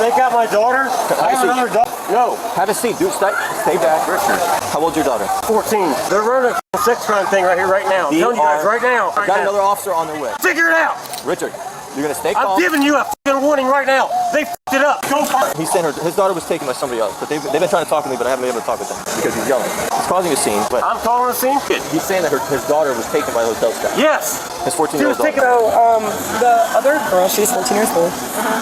Take out my daughter? I have another daughter. No. Have a seat, dude. Stay back. Richard. How old's your daughter? 14. They're running a sex crime thing right here, right now. I'm telling you guys right now. I got another officer on their way. Figure it out. Richard, you're gonna stay calm. I'm giving you a f***ing warning right now. They f***ed it up. Go for it. He's saying his daughter was taken by somebody else, but they've been trying to talk to me, but I haven't been able to talk with them because he's yelling. He's causing a scene, but I'm calling a scene. he's saying that his daughter was taken by the hotel staff. Yes. His 14-year-old daughter. So, the other girl, she's 14 years old.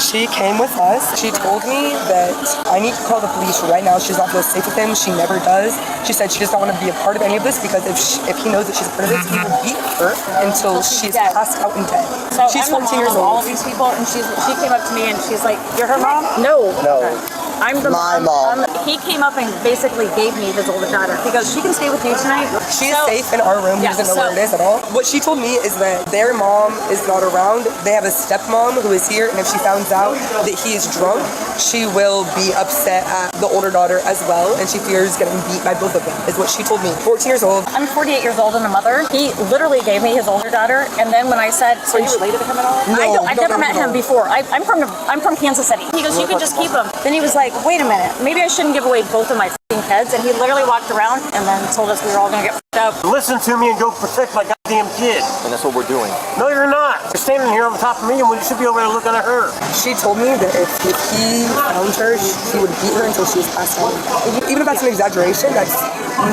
She came with us. She told me that I need to call the police right now. She's not feel safe with him. She never does. She said she does not want to be a part of any of this because if he knows that she's a part of this, he will beat her until she's passed out and dead. So she's I'm 14 years old. All of these people, and she came up to me and she's like, "You're her mom?" No. No. I'm the mom. He came up and basically gave me his older daughter. He goes, "She can stay with you tonight." She's safe in our room. He doesn't know where it is at all. What she told me is that their mom is not around. They have a stepmom who is here, and if she finds out that he is drunk, she will be upset at the older daughter as well, and she fears getting beat by both of them, is what she told me. 14 years old. I'm 48 years old and a mother. He literally gave me his older daughter, and then when I said, "So you related to him at all?" No, I've never met him before. I'm from Kansas City. He goes, "You can just keep him." Then he was like, "Wait a minute, maybe I shouldn't give away both of my f***ing kids," and he literally walked around and then told us we were all gonna get f***ed up. Listen to me and go protect my goddamn kid. And that's what we're doing. No, you're not. You're standing here on top of me and you should be over there looking at her. She told me that if he found her, he would beat her until she was passed out. Even if that's an exaggeration, that's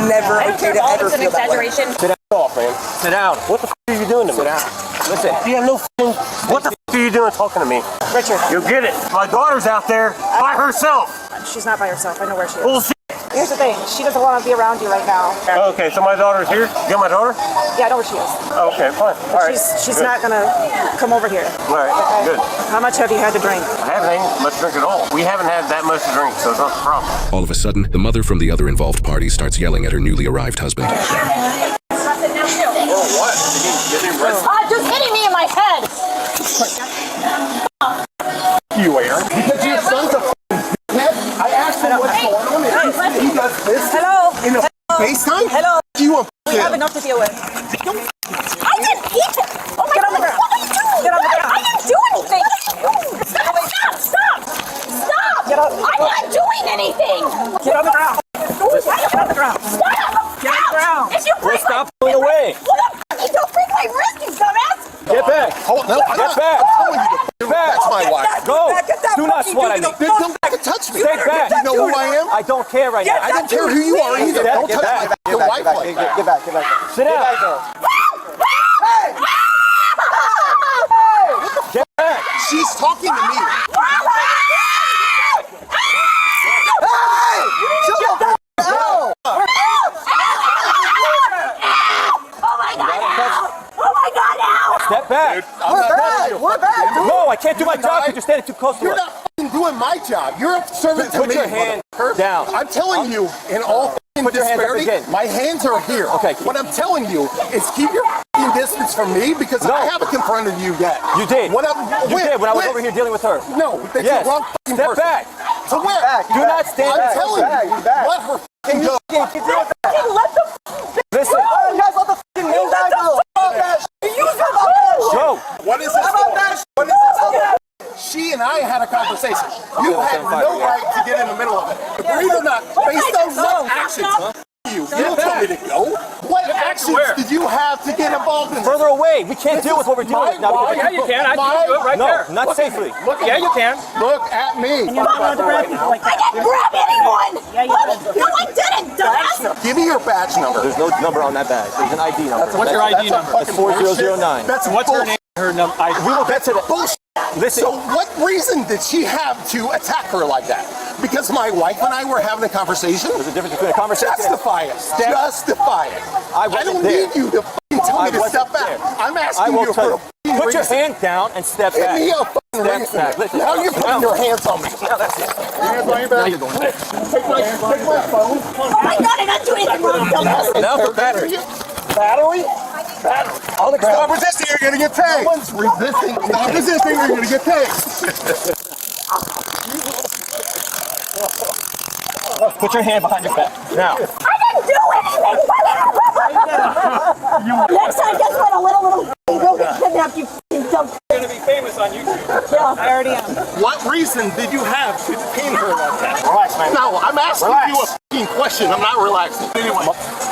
never okay to ever It's an feel that way. exaggeration. Sit off, man. Sit down. What the f*** are you doing to me? Sit down. Listen. You have no f***ing... What the f*** are you doing talking to me? Richard. You'll get it. My daughter's out there by herself. She's not by herself. I know where she is. Bullshit. Here's the thing. She doesn't want to be around you right now. Okay, so my daughter's here? You got my daughter? Yeah, I know where she is. Okay, fine. All right. She's Good. not gonna come over here. All right, good. How much have you had to drink? I haven't had much to drink at all. We haven't had that much to drink, so it's not a problem. All of a sudden, the mother from the other involved party starts yelling at her newly arrived husband. Oh, what? Just hitting me in my head. You Aaron? Because your son's a I asked him what's going on, and he does this Hello. in a FaceTime? Hello. You want I have enough to deal with. I didn't hit it. Oh my God. What are you doing? Get on the ground. I didn't do anything. Stop. Get on. I'm not doing anything. Get on the ground. Get on the ground. Stop. Get on the ground. If you break Stop pulling away. don't break my wrist, you dumbass. Get back. Hold no, Get back. Get back. That's my wife. Go. Do not swat at me. Don't touch me. Stay back. You know who I am? I don't care right now. I don't care who you are either. Don't touch my wife like that. Get back. Sit down. Get back. She's talking to me. Step back. We're bad. No, I can't do my job because you're standing too close to You're us. not f***ing doing my job. You're a servant to me. Put your hand down. I'm telling you, in all Put your hands up disparity, again. my hands are here. Okay. What I'm telling you is keep your f***ing distance from me because I haven't confronted you yet. You did. When I was over here dealing with her. No, that's Yes. the wrong f***ing Step person. back. To where? Do not stand I'm back. telling you, let her f***ing go. Listen. Go. What is this for? What is this for? She and I had a conversation. You had no right to get in the middle of it. Agree or not, based on what actions you don't tell me to go. What actions did you have to get involved in? Further away. We can't deal with what we're doing now. Yeah, you can. I can do it right there. No, not safely. Yeah, you can. Look at me. I didn't grab anyone. No, I didn't, dumbass. Give me your badge number. There's no number on that badge. There's an ID number. What's your ID number? That's 4009. That's What's her name? Her number. We will get to that. bullshit. Listen. So what reason did she have to attack her like that? Because my wife and I were having a conversation? There's a difference between a conversation. Justify it. Justify it. I don't need you to f***ing tell me to step back. I'm asking you for a f***ing Put your reason. hand down and step Give back. me a f***ing reason. back. Listen. Now you're putting your hands on me. Now that's it. Your hands on your back. Take my phone. Oh my God, I didn't do anything wrong, dumbass. Now for battery. Battery? On the ground. Stop resisting, you're gonna get tagged. No one's resisting. Stop resisting, you're gonna get tagged. Put your hand behind your back. Now. I didn't do anything. Next time, guess what? A little will get kidnapped, you f***ing dumb. going to be famous on YouTube. Yeah, I already am. What reason did you have to detain her like that? Relax, man. No, I'm asking you a f***ing question. I'm not relaxing. Anyway.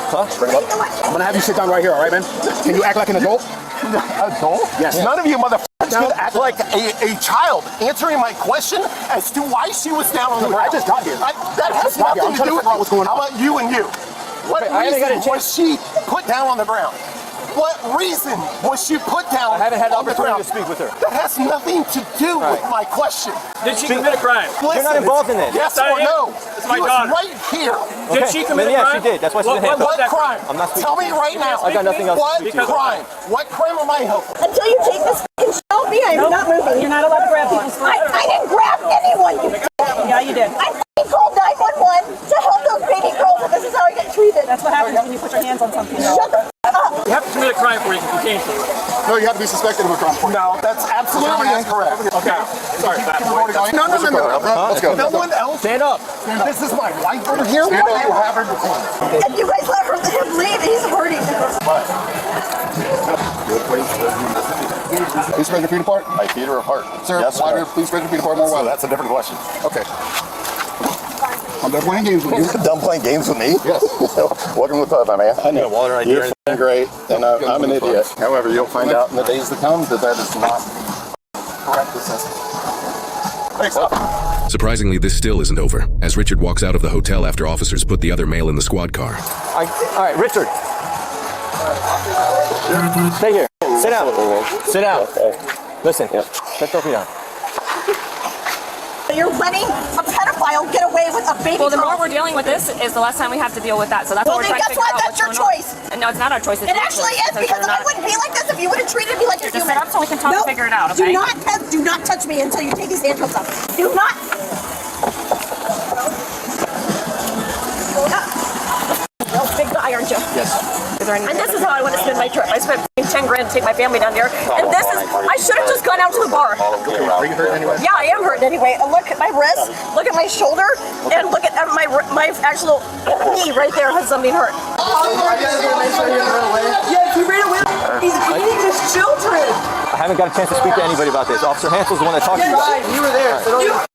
Huh? Bring it up. I'm gonna have you sit down right here, all right, man? Can you act like an adult? Adult? Yes. None of you motherfuckers could act like a child answering my question as to why she was down on the ground. I just got here. That has nothing to do with what's going on. How about you and you? What reason was she put down on the ground? What reason was she put down I haven't had the on the opportunity ground? to speak with her. That has nothing to do with my question. Did she commit a crime? You're not involved in that. Yes I or am. no? It's my He was daughter. right here. Did she commit a Yeah, crime? she did. That's why she's in handcuffs. What crime? I'm not speaking. Tell me right now. I got nothing else to What speak to. crime? What crime am I helping? Until you take this f***ing show me, I'm not moving. You're not allowed to grab people's phone. I didn't grab anyone, you Yeah, you did. I f***ing called 911 to help those baby girls, and this is how I get treated. That's what happens when you put your hands on something. Shut the f*** up. You have to commit a crime before you can detain someone. No, you have to be suspected of a crime. No, that's absolutely incorrect. Okay. Sorry, bad boy. No. Let's go. No one else. Stand up. This is my wife over here. Stand Why up. do you have her detained? And you guys let him leave, he's hurting her. Good place. Please spread your feet apart. My feet are apart. Sir, Yes, wider, please spread your feet apart more So widely. that's a different question. Okay. I'm done playing games with you. Done playing games with me? Yes. Welcome to the club, my man. I know. Water right You're here. f***ing great, and I'm an idiot. However, you'll find out in the days to come that that is not correct assessment. Thanks. Surprisingly, this still isn't over, as Richard walks out of the hotel after officers put the other male in the squad car. All right, Richard. Stay here. Sit down. Sit down. Listen. Let's go down. You're letting a pedophile get away with a baby Well, the girl. more we're dealing with this is the less time we have to deal with that. So that's what Well, we're then trying to guess figure what? out. That's your what's going choice. on. No, it's not our choice. It's It your actually choice, is, because you're I not- wouldn't be like this if you would have treated me like a Just human. sit up so we can talk and figure it out, Do okay? not touch me until you take these handcuffs off. Do not. Oh, big guy, aren't you? Yes. And this is how I want to spend my trip. I spent 10 grand to take my family down here, and this is, I should have just gone out to the bar. Are you hurt anyway? Yeah, I am hurt anyway. Look at my wrist, look at my shoulder, and look at my actual knee right there has something hurt. Yes, he ran away. He's beating his children. I haven't got a chance to speak to anybody about this. Officer Hansel's the one that talked to you. You were there.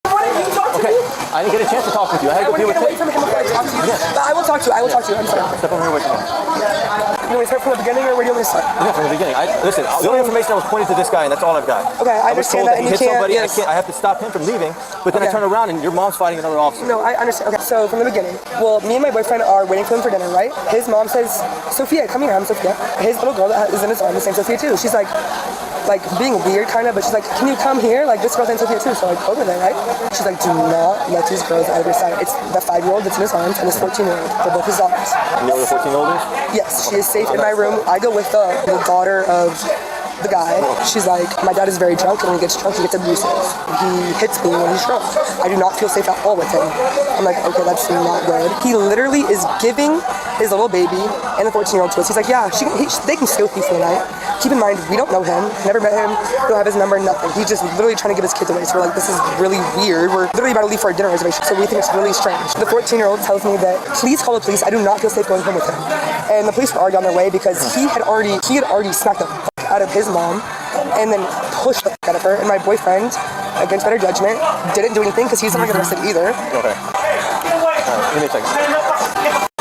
What did you talk to Okay. me? I didn't get a chance to talk with you. I had I to want deal to with get away from him before I talk to you. But I will talk to you. I will talk to you. I'm sorry. Step over here with me. You want me to start from the beginning, or where do you want me to start? Yeah, from the beginning. Listen, the only information I was pointed to this guy, and that's all I've got. Okay, I was understand told that, and he you hit can't- somebody. yes. I have to stop him from leaving, but then I Okay. turn around and your mom's fighting another officer. No, I understand. Okay, so from the beginning. Well, me and my boyfriend are waiting for him for dinner, right? His mom says, Sophia, come here, I'm Sophia. His little girl that is in his arm is named Sophia too. She's like being weird kind of, but she's like, can you come here? Like, this girl's named Sophia too, so like, over there, right? She's like, do not let these girls out of your sight. It's the 5-year-old that's in his arms and his 14-year-old. They're both his daughters. You know where the 14-year-old is? Yes, she is safe in my room. I go with the daughter of the guy. She's like, my dad is very drunk, and when he gets drunk, he gets abusive. He hits me when he's drunk. I do not feel safe at all with him. I'm like, okay, that's not good. He literally is giving his little baby and the 14-year-old to us. He's like, yeah, they can stay with me for the night. Keep in mind, we don't know him, never met him, don't have his number, nothing. He's just literally trying to give his kids away. So we're like, this is really weird. We're literally about to leave for our dinner reservation, so we think it's really strange. The 14-year-old tells me that, please call the police. I do not feel safe going home with him. And the police were already on their way because he had already smacked the f*** out of his mom and then pushed the f*** out of her. And my boyfriend, against better judgment, didn't do anything because he's not going to get arrested either. Okay. Give me a second.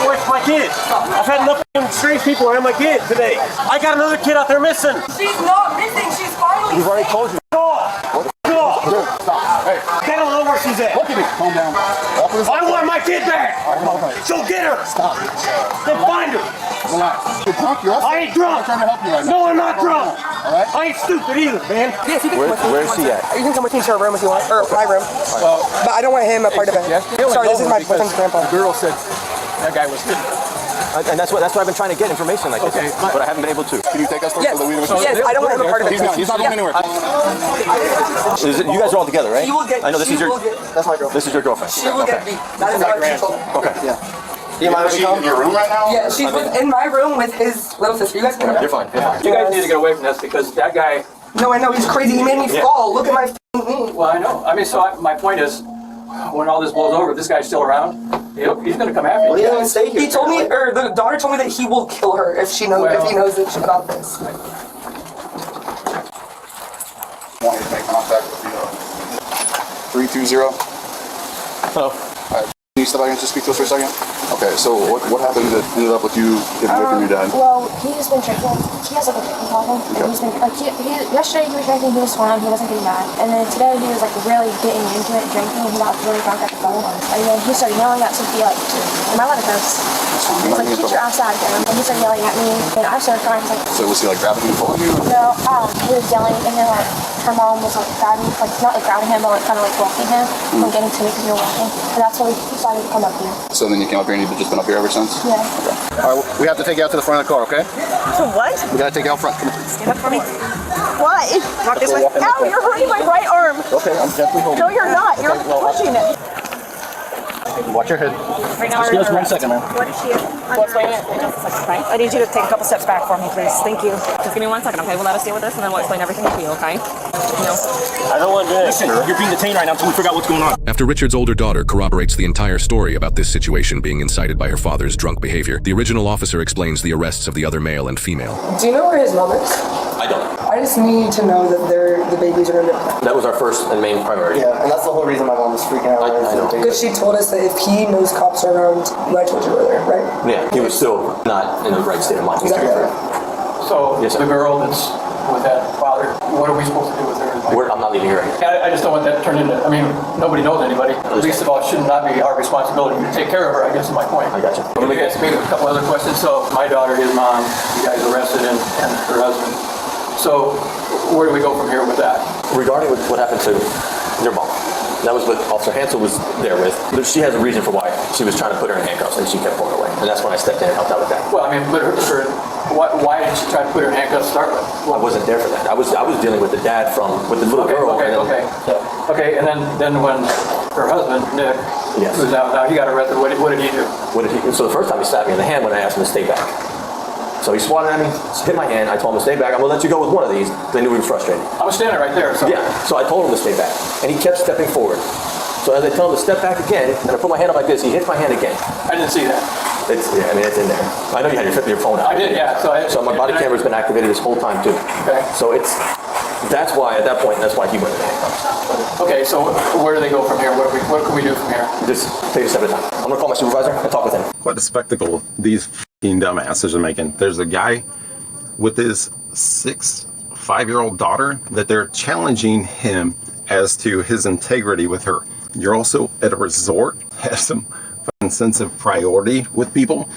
Where's my kid? I've had enough strange people around my kid today. I got another kid out there missing. She's not missing. She's finally. We've already told you. Hey, they don't know where she's at. Look at me. Calm down. I want my kid back. So get her. Stop. Then find her. Relax. You're drunk. You're I ain't drunk. I'm trying to help you right now. No, I'm not drunk. All right? I ain't stupid either, man. Yes, you can come with me. Where's she at? You can come with me to her room if you want, or my room. Well, But I don't want him a part of it. Sorry, this is my boyfriend's grandpa. the girl said that guy was good. And that's why I've been trying to get information like this, Okay. but I haven't been able to. Can you take us first Yes, so that we yes, I don't want him a part of it. He's not going anywhere. You guys are all together, right? She will get. I know this she is your. will get- That's my girlfriend. This is your girlfriend. She will get beat. That is my control. Okay. Yeah. Do you mind if we come in your room right now? Yeah, she's in my room with his little sister. You guys can. You're fine. You're fine. You guys need to get away from this because that guy. No, I know he's crazy. He made me fall. Look at my knee. Well, I know. I mean, my point is, when all this blows over, if this guy's still around, he's going to come after you. He told me, or the daughter told me that he will kill her if she knows if he knows about this. 320. Hello. Can you step back and just speak to us for a second? Okay, so what happened that ended up with you getting away from your dad? Well, he's been drinking. He has like a drinking problem. And he's been like yesterday he was drinking, he was fine, he wasn't getting mad. And then today he was like really getting into it, drinking, and he got really drunk at the phone. And then he started yelling at Sophia like, "Am I allowed to curse?" He's like, "Get your ass out of here." And he started yelling at me, and I started crying. Like, So was he like grabbing you, pulling you? no, he was yelling, and then like her mom was like grabbing, like not like grabbing him, but like kind of like blocking him from getting to me because we were walking. And that's when we decided to come up here. So then you came up here and you've just been up here ever since? Yeah. Okay. All right, we have to take you out to the front of the car, okay? So what? We gotta take you out front. Come on. Stand up for me. Why? Walk this way. Ow, you're hurting my right arm. Okay, I'm gently holding. No, you're not. You're pushing it. Watch your head. Right now, Just give us 1 second, man. What is she? I need you to take a couple steps back for me, please. Thank you. Just give me 1 second, okay? We'll let us deal with this, and then we'll explain everything to you, okay? No. I don't want to do it. Listen, you're being detained right now until we figure out what's going on. After Richard's older daughter corroborates the entire story about this situation being incited by her father's drunk behavior, the original officer explains the arrests of the other male and female. Do you know where his mom is? I don't. I just need to know that the babies are going to be. That was our first and main priority. Yeah, and that's the whole reason my mom was freaking out. I know. Because she told us that if he knows cops are around, my children were there, right? Yeah, he was still not in the right state of mind. Exactly. So Yes, sir. the girl that's with that father, what are we supposed to do with her? I'm not leaving here right now. I just don't want that to turn into, I mean, nobody knows anybody. Least of all, it should not be our responsibility to take care of her, I guess is my point. I got you. Let me ask me a couple other questions. So my daughter, his mom, you guys arrested and her husband. So where do we go from here with that? Regarding what happened to your mom, that was what Officer Hansel was there with. But she has a reason for why she was trying to put her in handcuffs, and she kept pulling away. And that's when I stepped in and helped out with that. Well, I mean, but why did she try to put her in handcuffs to start with? I wasn't there for that. I was dealing with the dad with the little girl. Okay, and then when her husband, Nick, Yes. who's out now, he got arrested, what did he do? So the first time he slapped me in the hand when I asked him to stay back. So he swatted at me, hit my hand. I told him to stay back. I'm gonna let you go with one of these. They knew he was frustrated. I was standing right there. So. Yeah. So I told him to stay back, and he kept stepping forward. So as I tell him to step back again, and I put my hand up like this, he hits my hand again. I didn't see that. It's in there. I know you had your phone out. I did, yeah. So my body camera's been activated this whole time too. Okay. So that's why at that point he went in the handcuffs. Okay, so where do they go from here? What can we do from here? Just take a step at a time. I'm gonna call my supervisor and talk with him. Quite a spectacle these f***ing dumbasses are making. There's a guy with his 5-year-old daughter that they're challenging him as to his integrity with her. You're also at a resort, have some fucking sense of priority with people.